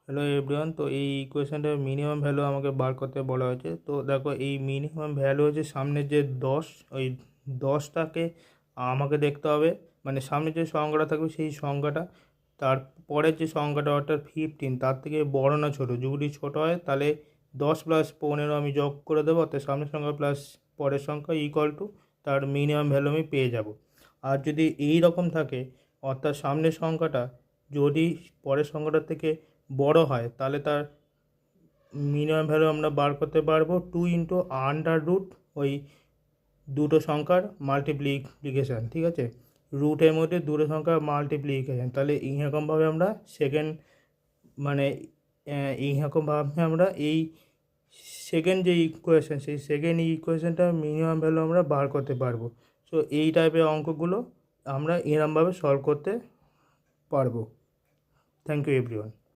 Hello everyone, তো এই ইকুয়েশনটার minimum value আমাকে বার করতে বলা হয়েছে। তো দেখো, এই মিনিমাম ভ্যালু হচ্ছে সামনের যে 10, ওই 10টাকে আমাকে দেখতে হবে, মানে সামনে যে সংখ্যাটা থাকবে সেই সংখ্যাটা তারপরের যে সংখ্যাটা অর্থাৎ 15 তার থেকে বড় না ছোটো। যদি ছোটো হয় তাহলে 10 প্লাস 15 আমি যোগ করে দেবো, অর্থাৎ সামনের সংখ্যা প্লাস পরের সংখ্যা ইকুয়াল টু তার মিনিমাম ভ্যালু আমি পেয়ে যাব। আর যদি এই রকম থাকে, অর্থাৎ সামনের সংখ্যাটা যদি পরের সংখ্যাটার থেকে বড় হয়, তাহলে তার মিনিমাম ভ্যালু আমরা বার করতে পারবো 2 × ওই দুটো সংখ্যার মাল্টিপ্লিকেশান। ঠিক আছে, রুটের মধ্যে দুটো সংখ্যার মাল্টিপ্লিকেশান। তাহলে এইরকমভাবে আমরা মানে এইরকমভাবে আমরা এই সেকেন্ড যে ইকুয়েশান, সেই সেকেন্ড ইকুয়েশানটা মিনিমাম ভ্যালু আমরা বার করতে পারবো। সো এই টাইপের অঙ্কগুলো আমরা এরকমভাবে সলভ করতে পারবো। Thank you everyone.